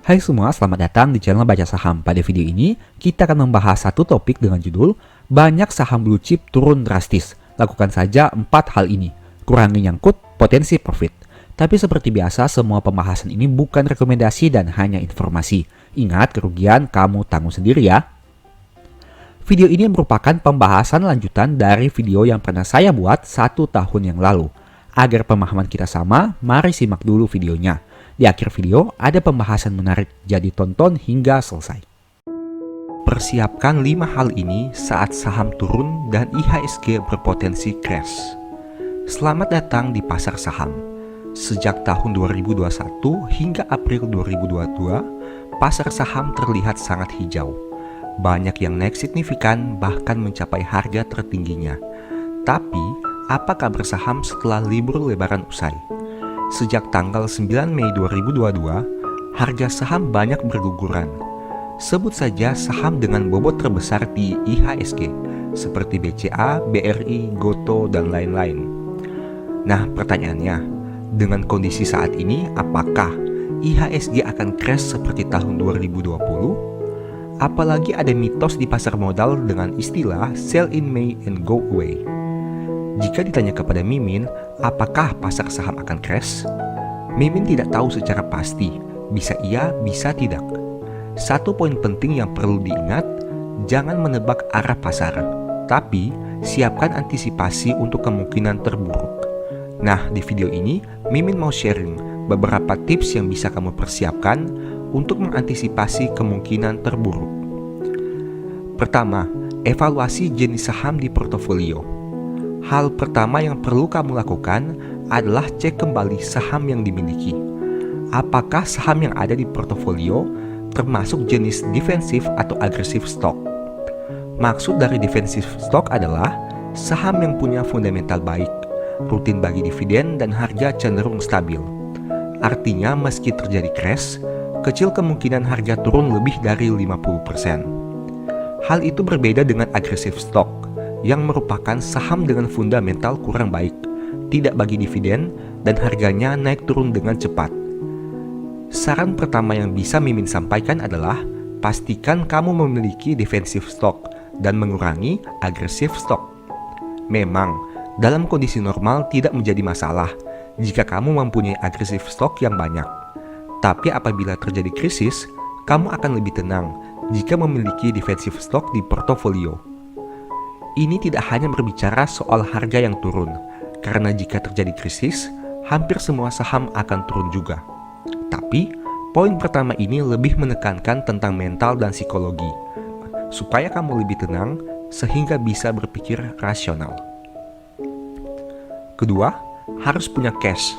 Hai semua, selamat datang di channel Baca Saham. Pada video ini, kita akan membahas satu topik dengan judul Banyak saham blue chip turun drastis. Lakukan saja 4 hal ini. Kurangi nyangkut, potensi profit. Tapi seperti biasa, semua pembahasan ini bukan rekomendasi dan hanya informasi. Ingat, kerugian kamu tanggung sendiri ya. Video ini merupakan pembahasan lanjutan dari video yang pernah saya buat 1 tahun yang lalu. Agar pemahaman kita sama, mari simak dulu videonya. Di akhir video ada pembahasan menarik, jadi tonton hingga selesai. Persiapkan 5 hal ini saat saham turun dan IHSG berpotensi crash. Selamat datang di pasar saham. Sejak tahun 2021 hingga April 2022, pasar saham terlihat sangat hijau. Banyak yang naik signifikan bahkan mencapai harga tertingginya. Tapi, apa kabar saham setelah libur lebaran usai? Sejak tanggal 9 Mei 2022, harga saham banyak berguguran. Sebut saja saham dengan bobot terbesar di IHSG, seperti BCA, BRI, Goto, dan lain-lain. Nah, pertanyaannya, dengan kondisi saat ini, apakah IHSG akan crash seperti tahun 2020? Apalagi ada mitos di pasar modal dengan istilah sell in May and go away. Jika ditanya kepada Mimin, apakah pasar saham akan crash? Mimin tidak tahu secara pasti, bisa iya, bisa tidak. Satu poin penting yang perlu diingat, jangan menebak arah pasar, tapi siapkan antisipasi untuk kemungkinan terburuk. Nah, di video ini, Mimin mau sharing beberapa tips yang bisa kamu persiapkan untuk mengantisipasi kemungkinan terburuk. Pertama, evaluasi jenis saham di portofolio. Hal pertama yang perlu kamu lakukan adalah cek kembali saham yang dimiliki. Apakah saham yang ada di portofolio termasuk jenis defensif atau agresif stock? Maksud dari defensif stock adalah saham yang punya fundamental baik, rutin bagi dividen dan harga cenderung stabil. Artinya meski terjadi crash, kecil kemungkinan harga turun lebih dari 50%. Hal itu berbeda dengan agresif stock, yang merupakan saham dengan fundamental kurang baik, tidak bagi dividen, dan harganya naik turun dengan cepat. Saran pertama yang bisa Mimin sampaikan adalah pastikan kamu memiliki defensive stock dan mengurangi agresif stock. Memang, dalam kondisi normal tidak menjadi masalah jika kamu mempunyai agresif stock yang banyak. Tapi apabila terjadi krisis, kamu akan lebih tenang jika memiliki defensive stock di portofolio. Ini tidak hanya berbicara soal harga yang turun, karena jika terjadi krisis, hampir semua saham akan turun juga. Tapi, poin pertama ini lebih menekankan tentang mental dan psikologi, supaya kamu lebih tenang sehingga bisa berpikir rasional. Kedua, harus punya cash.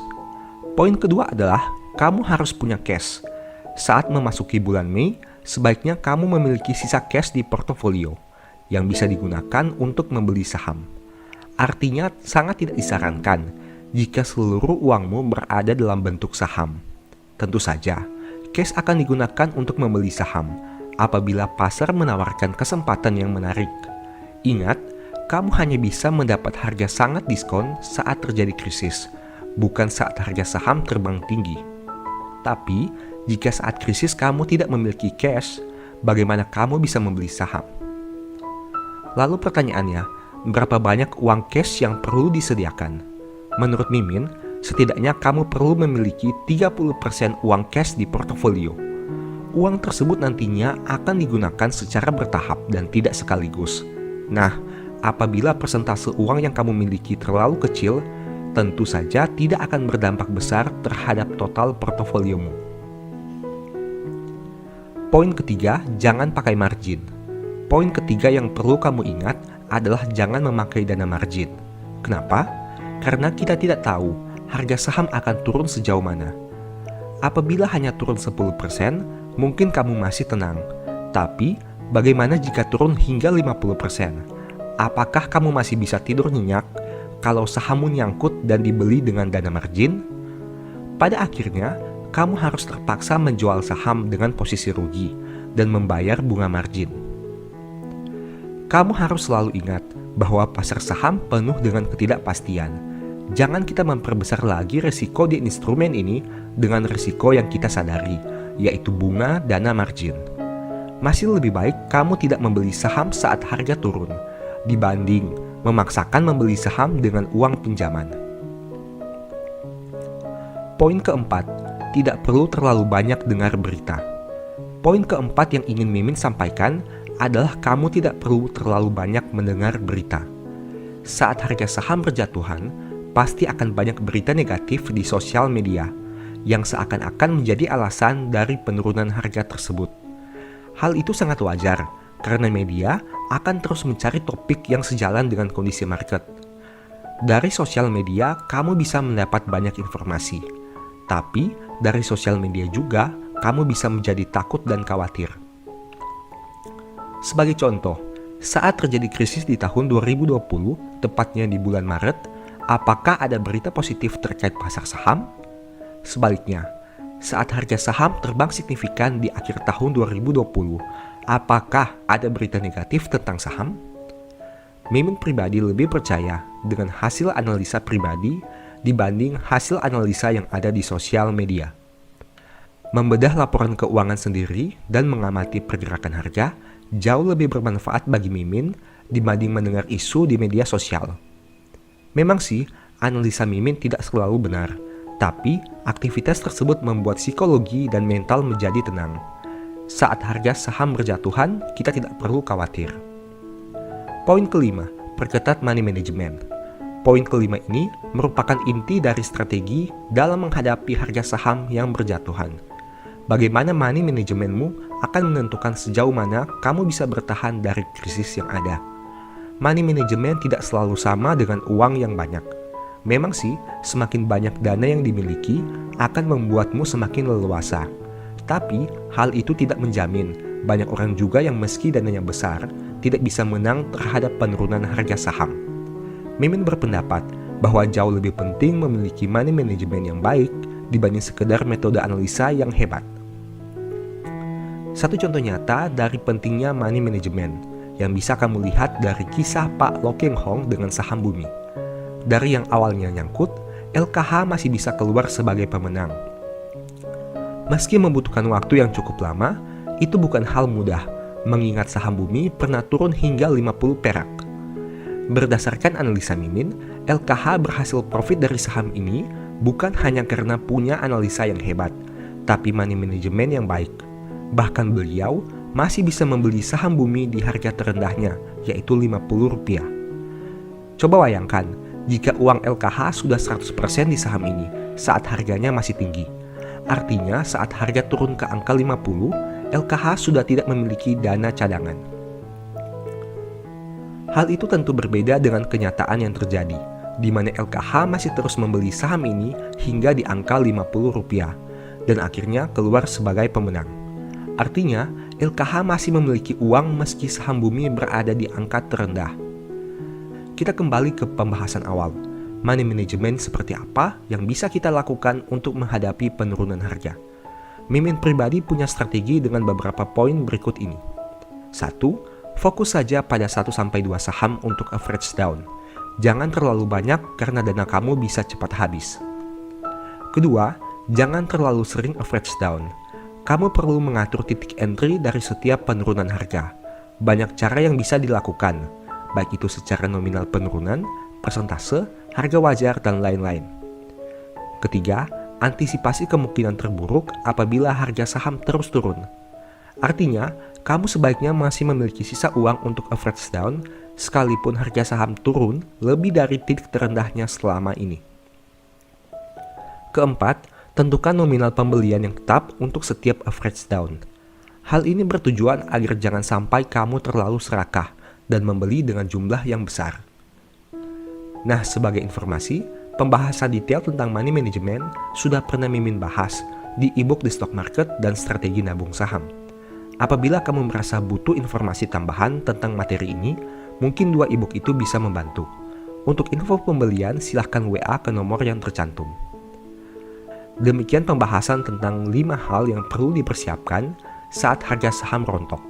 Poin kedua adalah kamu harus punya cash. Saat memasuki bulan Mei, sebaiknya kamu memiliki sisa cash di portofolio yang bisa digunakan untuk membeli saham. Artinya sangat tidak disarankan jika seluruh uangmu berada dalam bentuk saham. Tentu saja, cash akan digunakan untuk membeli saham apabila pasar menawarkan kesempatan yang menarik. Ingat, kamu hanya bisa mendapat harga sangat diskon saat terjadi krisis, bukan saat harga saham terbang tinggi. Tapi, jika saat krisis kamu tidak memiliki cash, bagaimana kamu bisa membeli saham? Lalu pertanyaannya, berapa banyak uang cash yang perlu disediakan? Menurut Mimin, setidaknya kamu perlu memiliki 30% uang cash di portofolio. Uang tersebut nantinya akan digunakan secara bertahap dan tidak sekaligus. Nah, apabila persentase uang yang kamu miliki terlalu kecil, tentu saja tidak akan berdampak besar terhadap total portofoliomu. Poin ketiga, jangan pakai margin. Poin ketiga yang perlu kamu ingat adalah jangan memakai dana margin. Kenapa? Karena kita tidak tahu harga saham akan turun sejauh mana. Apabila hanya turun 10%, mungkin kamu masih tenang. Tapi, bagaimana jika turun hingga 50%? Apakah kamu masih bisa tidur nyenyak kalau sahammu nyangkut dan dibeli dengan dana margin? Pada akhirnya, kamu harus terpaksa menjual saham dengan posisi rugi dan membayar bunga margin. Kamu harus selalu ingat bahwa pasar saham penuh dengan ketidakpastian. Jangan kita memperbesar lagi resiko di instrumen ini dengan resiko yang kita sadari, yaitu bunga dana margin. Masih lebih baik kamu tidak membeli saham saat harga turun, dibanding memaksakan membeli saham dengan uang pinjaman. Poin keempat, tidak perlu terlalu banyak dengar berita. Poin keempat yang ingin Mimin sampaikan adalah kamu tidak perlu terlalu banyak mendengar berita. Saat harga saham berjatuhan, pasti akan banyak berita negatif di sosial media yang seakan-akan menjadi alasan dari penurunan harga tersebut. Hal itu sangat wajar karena media akan terus mencari topik yang sejalan dengan kondisi market. Dari sosial media, kamu bisa mendapat banyak informasi. Tapi, dari sosial media juga, kamu bisa menjadi takut dan khawatir. Sebagai contoh, saat terjadi krisis di tahun 2020, tepatnya di bulan Maret, apakah ada berita positif terkait pasar saham? Sebaliknya, saat harga saham terbang signifikan di akhir tahun 2020, apakah ada berita negatif tentang saham? Mimin pribadi lebih percaya dengan hasil analisa pribadi dibanding hasil analisa yang ada di sosial media. Membedah laporan keuangan sendiri dan mengamati pergerakan harga jauh lebih bermanfaat bagi Mimin dibanding mendengar isu di media sosial. Memang sih, analisa Mimin tidak selalu benar, tapi aktivitas tersebut membuat psikologi dan mental menjadi tenang. Saat harga saham berjatuhan, kita tidak perlu khawatir. Poin kelima, perketat money management. Poin kelima ini merupakan inti dari strategi dalam menghadapi harga saham yang berjatuhan. Bagaimana money managementmu akan menentukan sejauh mana kamu bisa bertahan dari krisis yang ada. Money management tidak selalu sama dengan uang yang banyak. Memang sih, semakin banyak dana yang dimiliki akan membuatmu semakin leluasa. Tapi, hal itu tidak menjamin banyak orang juga yang meski dananya besar, tidak bisa menang terhadap penurunan harga saham. Mimin berpendapat bahwa jauh lebih penting memiliki money management yang baik dibanding sekedar metode analisa yang hebat. Satu contoh nyata dari pentingnya money management yang bisa kamu lihat dari kisah Pak Lo Keng Hong dengan saham bumi. Dari yang awalnya nyangkut, LKH masih bisa keluar sebagai pemenang. Meski membutuhkan waktu yang cukup lama, itu bukan hal mudah, mengingat saham bumi pernah turun hingga 50 perak. Berdasarkan analisa Mimin, LKH berhasil profit dari saham ini bukan hanya karena punya analisa yang hebat, tapi money management yang baik. Bahkan beliau masih bisa membeli saham bumi di harga terendahnya, yaitu Rp50. Coba bayangkan, jika uang LKH sudah 100% di saham ini saat harganya masih tinggi. Artinya saat harga turun ke angka 50, LKH sudah tidak memiliki dana cadangan. Hal itu tentu berbeda dengan kenyataan yang terjadi, di mana LKH masih terus membeli saham ini hingga di angka Rp50, dan akhirnya keluar sebagai pemenang. Artinya, LKH masih memiliki uang meski saham bumi berada di angka terendah. Kita kembali ke pembahasan awal. Money management seperti apa yang bisa kita lakukan untuk menghadapi penurunan harga? Mimin pribadi punya strategi dengan beberapa poin berikut ini. 1. Fokus saja pada 1-2 saham untuk average down. Jangan terlalu banyak karena dana kamu bisa cepat habis. Kedua, jangan terlalu sering average down. Kamu perlu mengatur titik entry dari setiap penurunan harga. Banyak cara yang bisa dilakukan, baik itu secara nominal penurunan, persentase, harga wajar, dan lain-lain. Ketiga, antisipasi kemungkinan terburuk apabila harga saham terus turun. Artinya, kamu sebaiknya masih memiliki sisa uang untuk average down, sekalipun harga saham turun lebih dari titik terendahnya selama ini. Keempat, tentukan nominal pembelian yang tetap untuk setiap average down. Hal ini bertujuan agar jangan sampai kamu terlalu serakah dan membeli dengan jumlah yang besar. Nah, sebagai informasi, pembahasan detail tentang money management sudah pernah Mimin bahas di e-book The Stock Market dan Strategi Nabung Saham. Apabila kamu merasa butuh informasi tambahan tentang materi ini, mungkin 2 e-book itu bisa membantu. Untuk info pembelian, silahkan WA ke nomor yang tercantum. Demikian pembahasan tentang 5 hal yang perlu dipersiapkan saat harga saham rontok.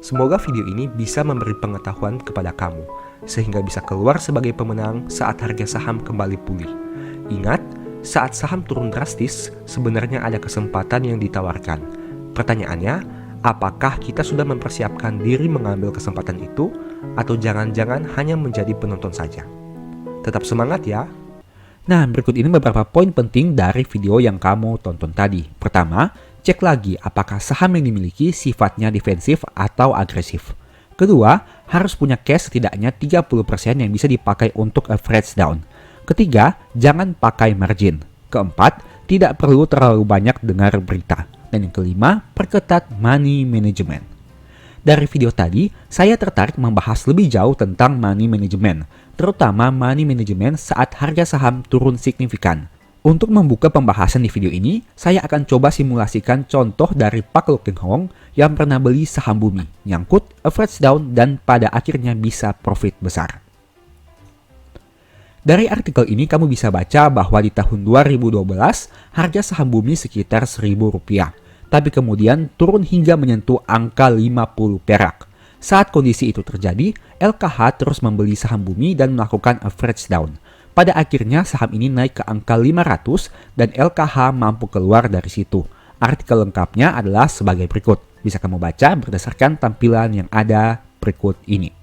Semoga video ini bisa memberi pengetahuan kepada kamu, sehingga bisa keluar sebagai pemenang saat harga saham kembali pulih. Ingat, saat saham turun drastis, sebenarnya ada kesempatan yang ditawarkan. Pertanyaannya, apakah kita sudah mempersiapkan diri mengambil kesempatan itu, atau jangan-jangan hanya menjadi penonton saja? Tetap semangat ya! Nah, berikut ini beberapa poin penting dari video yang kamu tonton tadi. Pertama, cek lagi apakah saham yang dimiliki sifatnya defensif atau agresif. Kedua, harus punya cash setidaknya 30% yang bisa dipakai untuk average down. Ketiga, jangan pakai margin. Keempat, tidak perlu terlalu banyak dengar berita. Dan yang kelima, perketat money management. Dari video tadi, saya tertarik membahas lebih jauh tentang money management, terutama money management saat harga saham turun signifikan. Untuk membuka pembahasan di video ini, saya akan coba simulasikan contoh dari Pak Lo Keng Hong yang pernah beli saham bumi, nyangkut, average down, dan pada akhirnya bisa profit besar. Dari artikel ini kamu bisa baca bahwa di tahun 2012, harga saham bumi sekitar Rp1.000. Tapi kemudian turun hingga menyentuh angka 50 perak. Saat kondisi itu terjadi, LKH terus membeli saham bumi dan melakukan average down. Pada akhirnya saham ini naik ke angka 500 dan LKH mampu keluar dari situ. Artikel lengkapnya adalah sebagai berikut. Bisa kamu baca berdasarkan tampilan yang ada berikut ini.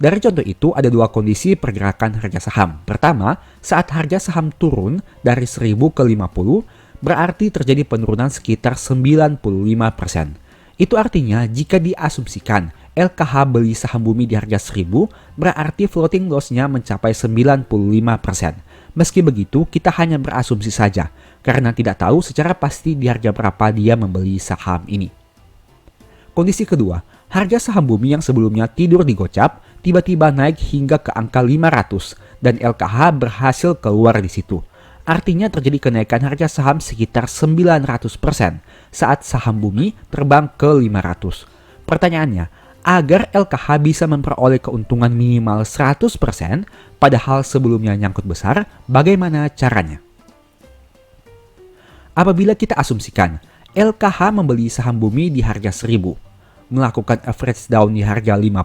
Dari contoh itu ada dua kondisi pergerakan harga saham. Pertama, saat harga saham turun dari 1000 ke 50, berarti terjadi penurunan sekitar 95%. Itu artinya jika diasumsikan LKH beli saham bumi di harga 1000, berarti floating loss-nya mencapai 95%. Meski begitu, kita hanya berasumsi saja, karena tidak tahu secara pasti di harga berapa dia membeli saham ini. Kondisi kedua, harga saham bumi yang sebelumnya tidur digocap, tiba-tiba naik hingga ke angka 500 dan LKH berhasil keluar di situ. Artinya terjadi kenaikan harga saham sekitar 900% saat saham bumi terbang ke 500. Pertanyaannya, agar LKH bisa memperoleh keuntungan minimal 100%, padahal sebelumnya nyangkut besar, bagaimana caranya? Apabila kita asumsikan LKH membeli saham bumi di harga 1000, melakukan average down di harga 50,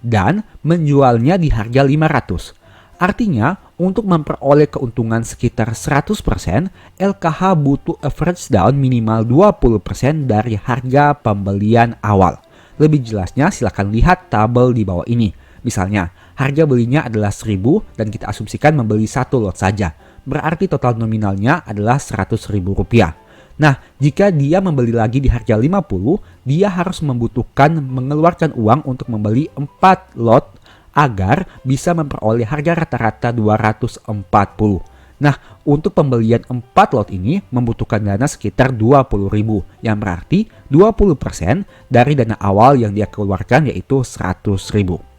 dan menjualnya di harga 500. Artinya, untuk memperoleh keuntungan sekitar 100%, LKH butuh average down minimal 20% dari harga pembelian awal. Lebih jelasnya silahkan lihat tabel di bawah ini. Misalnya, harga belinya adalah 1000 dan kita asumsikan membeli satu lot saja. Berarti total nominalnya adalah Rp100.000. Nah, jika dia membeli lagi di harga 50, dia harus mengeluarkan uang untuk membeli 4 lot agar bisa memperoleh harga rata-rata 240. Nah, untuk pembelian 4 lot ini membutuhkan dana sekitar 20.000, yang berarti 20% dari dana awal yang dia keluarkan yaitu 100.000.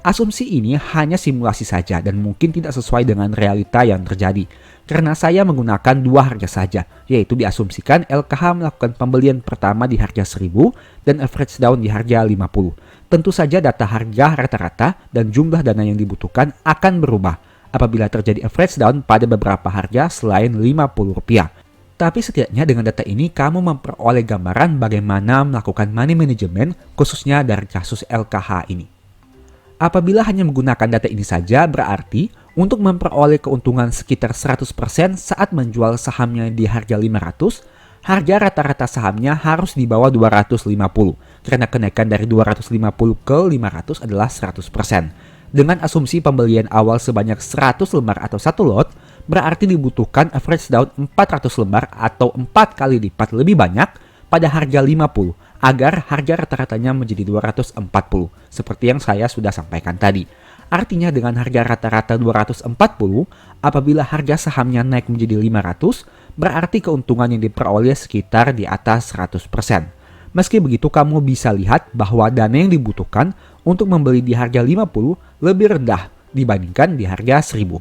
Asumsi ini hanya simulasi saja dan mungkin tidak sesuai dengan realita yang terjadi. Karena saya menggunakan dua harga saja, yaitu diasumsikan LKH melakukan pembelian pertama di harga 1000 dan average down di harga 50. Tentu saja data harga rata-rata dan jumlah dana yang dibutuhkan akan berubah apabila terjadi average down pada beberapa harga selain Rp50. Tapi setidaknya dengan data ini kamu memperoleh gambaran bagaimana melakukan money management khususnya dari kasus LKH ini. Apabila hanya menggunakan data ini saja, berarti untuk memperoleh keuntungan sekitar 100% saat menjual sahamnya di harga 500, harga rata-rata sahamnya harus di bawah 250, karena kenaikan dari 250 ke 500 adalah 100%. Dengan asumsi pembelian awal sebanyak 100 lembar atau 1 lot, berarti dibutuhkan average down 400 lembar atau 4 kali lipat lebih banyak pada harga 50 agar harga rata-ratanya menjadi 240 seperti yang saya sudah sampaikan tadi. Artinya dengan harga rata-rata 240, apabila harga sahamnya naik menjadi 500, berarti keuntungan yang diperoleh sekitar di atas 100%. Meski begitu kamu bisa lihat bahwa dana yang dibutuhkan untuk membeli di harga 50 lebih rendah dibandingkan di harga 1000.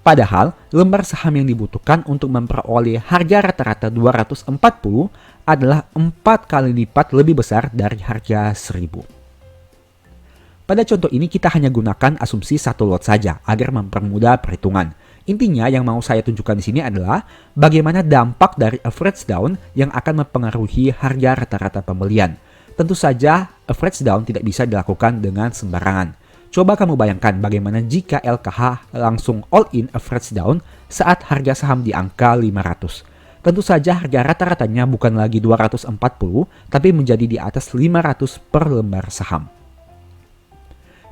Padahal, lembar saham yang dibutuhkan untuk memperoleh harga rata-rata 240 adalah 4 kali lipat lebih besar dari harga 1000. Pada contoh ini kita hanya gunakan asumsi satu lot saja agar mempermudah perhitungan. Intinya yang mau saya tunjukkan di sini adalah bagaimana dampak dari average down yang akan mempengaruhi harga rata-rata pembelian. Tentu saja average down tidak bisa dilakukan dengan sembarangan. Coba kamu bayangkan bagaimana jika LKH langsung all in average down saat harga saham di angka 500. tentu saja harga rata-ratanya bukan lagi 240, tapi menjadi di atas 500 per lembar saham.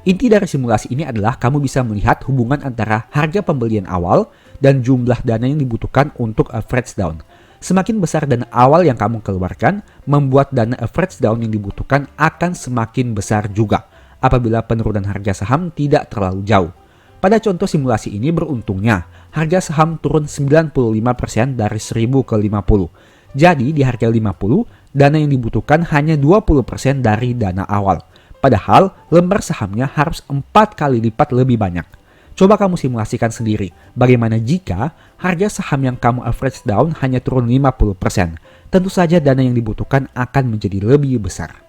Inti dari simulasi ini adalah kamu bisa melihat hubungan antara harga pembelian awal dan jumlah dana yang dibutuhkan untuk average down. Semakin besar dana awal yang kamu keluarkan, membuat dana average down yang dibutuhkan akan semakin besar juga apabila penurunan harga saham tidak terlalu jauh. Pada contoh simulasi ini beruntungnya, harga saham turun 95% dari 1000 ke 50. Jadi di harga 50, dana yang dibutuhkan hanya 20% dari dana awal. Padahal lembar sahamnya harus 4 kali lipat lebih banyak. Coba kamu simulasikan sendiri, bagaimana jika harga saham yang kamu average down hanya turun 50%. Tentu saja dana yang dibutuhkan akan menjadi lebih besar.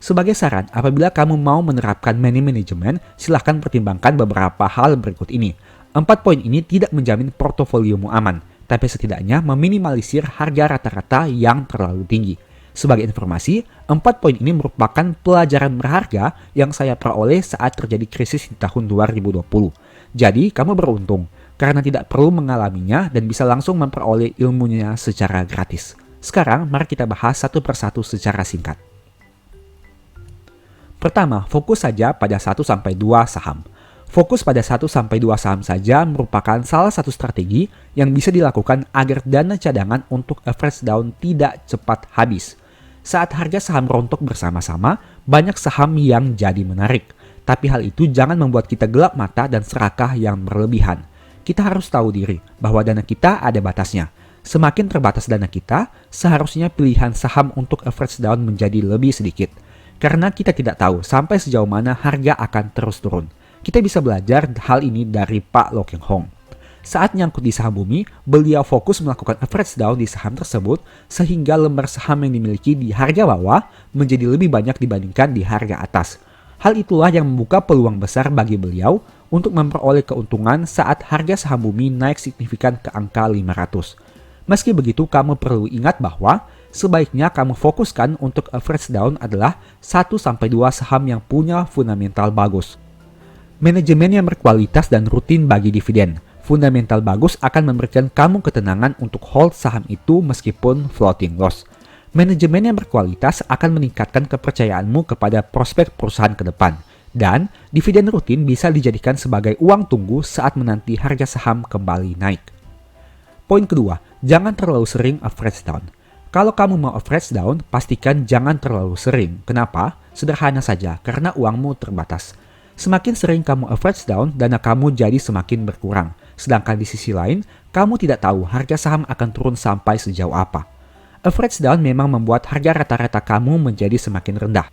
Sebagai saran, apabila kamu mau menerapkan money management, silahkan pertimbangkan beberapa hal berikut ini. 4 poin ini tidak menjamin portofoliomu aman, tapi setidaknya meminimalisir harga rata-rata yang terlalu tinggi. Sebagai informasi, 4 poin ini merupakan pelajaran berharga yang saya peroleh saat terjadi krisis di tahun 2020. Jadi, kamu beruntung karena tidak perlu mengalaminya dan bisa langsung memperoleh ilmunya secara gratis. Sekarang, mari kita bahas satu persatu secara singkat. Pertama, fokus saja pada 1-2 saham. Fokus pada 1-2 saham saja merupakan salah satu strategi yang bisa dilakukan agar dana cadangan untuk average down tidak cepat habis. Saat harga saham rontok bersama-sama, banyak saham yang jadi menarik. Tapi hal itu jangan membuat kita gelap mata dan serakah yang berlebihan. Kita harus tahu diri bahwa dana kita ada batasnya. Semakin terbatas dana kita, seharusnya pilihan saham untuk average down menjadi lebih sedikit. Karena kita tidak tahu sampai sejauh mana harga akan terus turun. Kita bisa belajar hal ini dari Pak Lo Keng Hong. Saat nyangkut di saham bumi, beliau fokus melakukan average down di saham tersebut sehingga lembar saham yang dimiliki di harga bawah menjadi lebih banyak dibandingkan di harga atas. Hal itulah yang membuka peluang besar bagi beliau untuk memperoleh keuntungan saat harga saham bumi naik signifikan ke angka 500. Meski begitu, kamu perlu ingat bahwa sebaiknya kamu fokuskan untuk average down adalah 1-2 saham yang punya fundamental bagus. Manajemen yang berkualitas dan rutin bagi dividen. Fundamental bagus akan memberikan kamu ketenangan untuk hold saham itu meskipun floating loss. Manajemen yang berkualitas akan meningkatkan kepercayaanmu kepada prospek perusahaan ke depan. Dan dividen rutin bisa dijadikan sebagai uang tunggu saat menanti harga saham kembali naik. Poin kedua, jangan terlalu sering average down. Kalau kamu mau average down, pastikan jangan terlalu sering. Kenapa? Sederhana saja, karena uangmu terbatas. Semakin sering kamu average down, dana kamu jadi semakin berkurang. Sedangkan di sisi lain, kamu tidak tahu harga saham akan turun sampai sejauh apa. Average down memang membuat harga rata-rata kamu menjadi semakin rendah.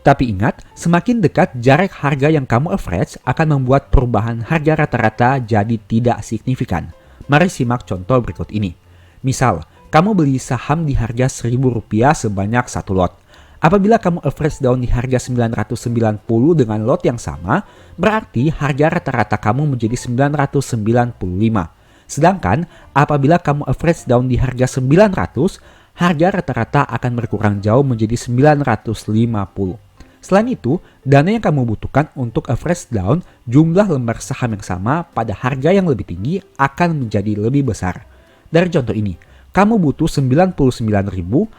Tapi ingat, semakin dekat jarak harga yang kamu average akan membuat perubahan harga rata-rata jadi tidak signifikan. Mari simak contoh berikut ini. Misal, kamu beli saham di harga Rp1.000 sebanyak 1 lot. Apabila kamu average down di harga 990 dengan lot yang sama, berarti harga rata-rata kamu menjadi 995. Sedangkan apabila kamu average down di harga 900, harga rata-rata akan berkurang jauh menjadi 950. Selain itu, dana yang kamu butuhkan untuk average down jumlah lembar saham yang sama pada harga yang lebih tinggi akan menjadi lebih besar. Dari contoh ini, kamu butuh 99.000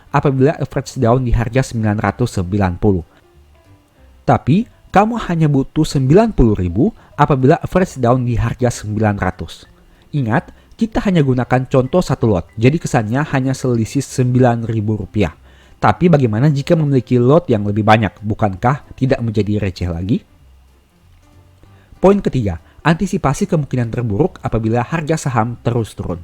apabila average down di harga 990. Tapi, kamu hanya butuh 90.000 apabila average down di harga 900. Ingat, kita hanya gunakan contoh 1 lot, jadi kesannya hanya selisih Rp9.000. Tapi bagaimana jika memiliki lot yang lebih banyak? Bukankah tidak menjadi receh lagi? Poin ketiga, antisipasi kemungkinan terburuk apabila harga saham terus turun.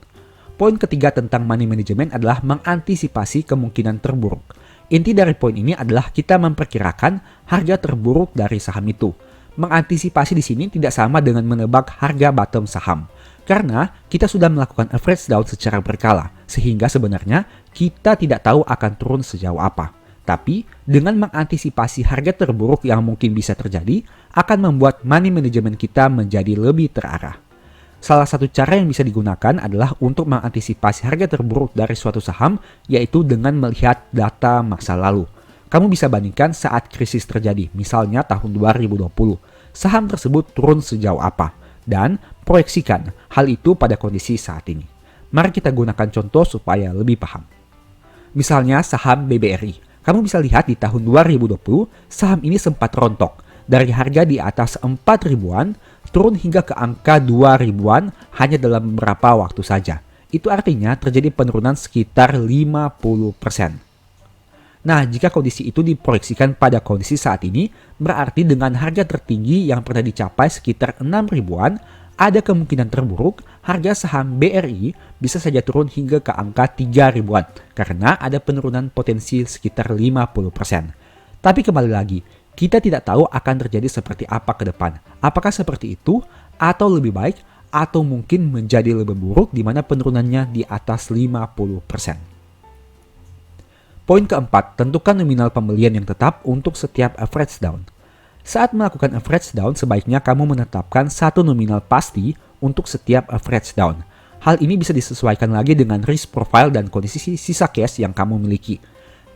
Poin ketiga tentang money management adalah mengantisipasi kemungkinan terburuk. Inti dari poin ini adalah kita memperkirakan harga terburuk dari saham itu. Mengantisipasi di sini tidak sama dengan menebak harga bottom saham. Karena kita sudah melakukan average down secara berkala, sehingga sebenarnya kita tidak tahu akan turun sejauh apa. Tapi, dengan mengantisipasi harga terburuk yang mungkin bisa terjadi, akan membuat money management kita menjadi lebih terarah. Salah satu cara yang bisa digunakan adalah untuk mengantisipasi harga terburuk dari suatu saham, yaitu dengan melihat data masa lalu. Kamu bisa bandingkan saat krisis terjadi, misalnya tahun 2020. Saham tersebut turun sejauh apa? Dan proyeksikan hal itu pada kondisi saat ini. Mari kita gunakan contoh supaya lebih paham. Misalnya saham BBRI. Kamu bisa lihat di tahun 2020, saham ini sempat rontok. Dari harga di atas 4 ribuan, turun hingga ke angka 2 ribuan hanya dalam beberapa waktu saja. Itu artinya terjadi penurunan sekitar 50%. Nah, jika kondisi itu diproyeksikan pada kondisi saat ini, berarti dengan harga tertinggi yang pernah dicapai sekitar 6 ribuan, ada kemungkinan terburuk harga saham BRI bisa saja turun hingga ke angka 3 ribuan karena ada penurunan potensi sekitar 50%. Tapi kembali lagi, kita tidak tahu akan terjadi seperti apa ke depan. Apakah seperti itu atau lebih baik atau mungkin menjadi lebih buruk di mana penurunannya di atas 50%. Poin keempat, tentukan nominal pembelian yang tetap untuk setiap average down. Saat melakukan average down, sebaiknya kamu menetapkan satu nominal pasti untuk setiap average down. Hal ini bisa disesuaikan lagi dengan risk profile dan kondisi sisa cash yang kamu miliki.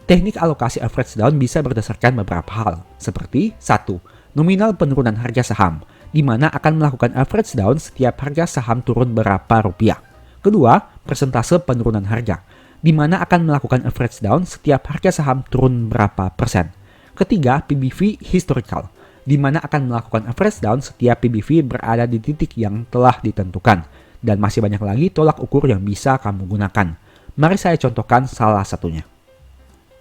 Teknik alokasi average down bisa berdasarkan beberapa hal, seperti 1. Nominal penurunan harga saham, di mana akan melakukan average down setiap harga saham turun berapa rupiah. Kedua, persentase penurunan harga, di mana akan melakukan average down setiap harga saham turun berapa persen. Ketiga, PBV historical, di mana akan melakukan average down setiap PBV berada di titik yang telah ditentukan. Dan masih banyak lagi tolak ukur yang bisa kamu gunakan. Mari saya contohkan salah satunya.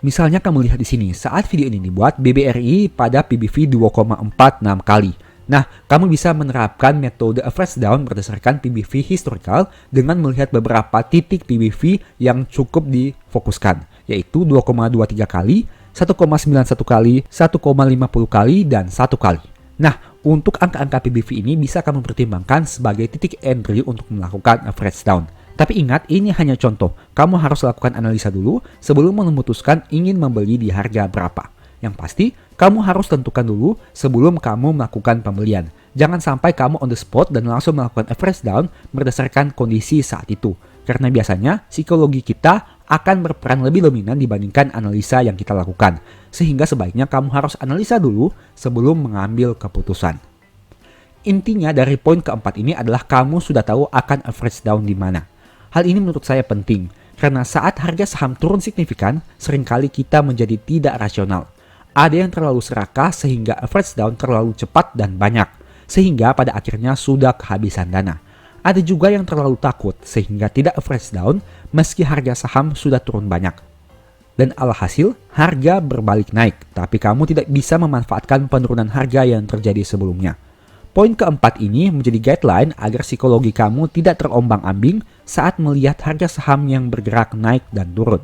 Misalnya kamu lihat di sini, saat video ini dibuat, BBRI pada PBV 2,46 kali. Nah, kamu bisa menerapkan metode average down berdasarkan PBV historical dengan melihat beberapa titik PBV yang cukup difokuskan, yaitu 2,23 kali, 1,91 kali, 1,50 kali, dan 1 kali. Nah, untuk angka-angka PBV ini bisa kamu pertimbangkan sebagai titik entry untuk melakukan average down. Tapi ingat, ini hanya contoh. Kamu harus lakukan analisa dulu sebelum memutuskan ingin membeli di harga berapa. Yang pasti, kamu harus tentukan dulu sebelum kamu melakukan pembelian. Jangan sampai kamu on the spot dan langsung melakukan average down berdasarkan kondisi saat itu. Karena biasanya psikologi kita akan berperan lebih dominan dibandingkan analisa yang kita lakukan. Sehingga sebaiknya kamu harus analisa dulu sebelum mengambil keputusan. Intinya dari poin keempat ini adalah kamu sudah tahu akan average down di mana. Hal ini menurut saya penting, karena saat harga saham turun signifikan, seringkali kita menjadi tidak rasional. Ada yang terlalu serakah sehingga average down terlalu cepat dan banyak, sehingga pada akhirnya sudah kehabisan dana. Ada juga yang terlalu takut sehingga tidak average down meski harga saham sudah turun banyak. Dan alhasil, harga berbalik naik, tapi kamu tidak bisa memanfaatkan penurunan harga yang terjadi sebelumnya. Poin keempat ini menjadi guideline agar psikologi kamu tidak terombang-ambing saat melihat harga saham yang bergerak naik dan turun.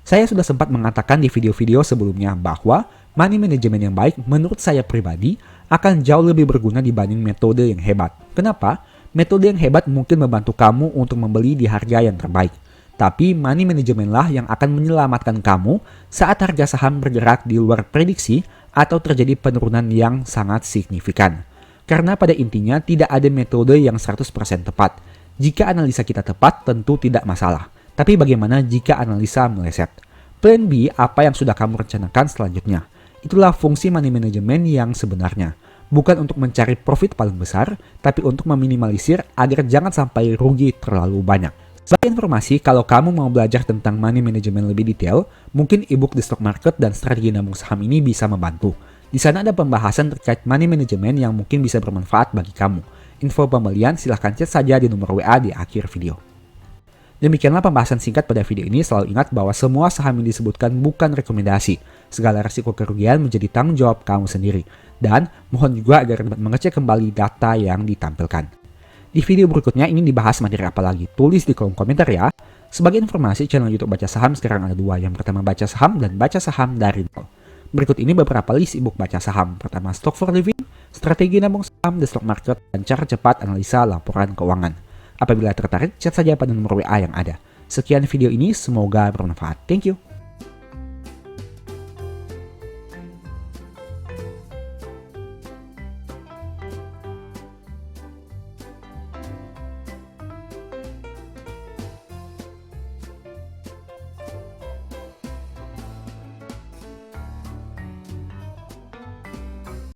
Saya sudah sempat mengatakan di video-video sebelumnya bahwa money management yang baik menurut saya pribadi akan jauh lebih berguna dibanding metode yang hebat. Kenapa? Metode yang hebat mungkin membantu kamu untuk membeli di harga yang terbaik. Tapi money management lah yang akan menyelamatkan kamu saat harga saham bergerak di luar prediksi atau terjadi penurunan yang sangat signifikan. Karena pada intinya tidak ada metode yang 100% tepat. Jika analisa kita tepat tentu tidak masalah. Tapi bagaimana jika analisa meleset? Plan B apa yang sudah kamu rencanakan selanjutnya? Itulah fungsi money management yang sebenarnya. Bukan untuk mencari profit paling besar, tapi untuk meminimalisir agar jangan sampai rugi terlalu banyak. Sebagai informasi, kalau kamu mau belajar tentang money management lebih detail, mungkin ebook The Stock Market dan strategi nabung saham ini bisa membantu. Di sana ada pembahasan terkait money management yang mungkin bisa bermanfaat bagi kamu. Info pembelian silahkan chat saja di nomor WA di akhir video. Demikianlah pembahasan singkat pada video ini. Selalu ingat bahwa semua saham yang disebutkan bukan rekomendasi. Segala risiko kerugian menjadi tanggung jawab kamu sendiri. Dan mohon juga agar dapat mengecek kembali data yang ditampilkan. Di video berikutnya ingin dibahas materi apa lagi? Tulis di kolom komentar ya. Sebagai informasi, channel YouTube Baca Saham sekarang ada dua. Yang pertama Baca Saham dan Baca Saham dari nol. Berikut ini beberapa list ebook Baca Saham. Pertama Stock for Living, Strategi Nabung Saham, The Stock Market, dan Cara Cepat Analisa Laporan Keuangan. Apabila tertarik, chat saja pada nomor WA yang ada. Sekian video ini, semoga bermanfaat. Thank you.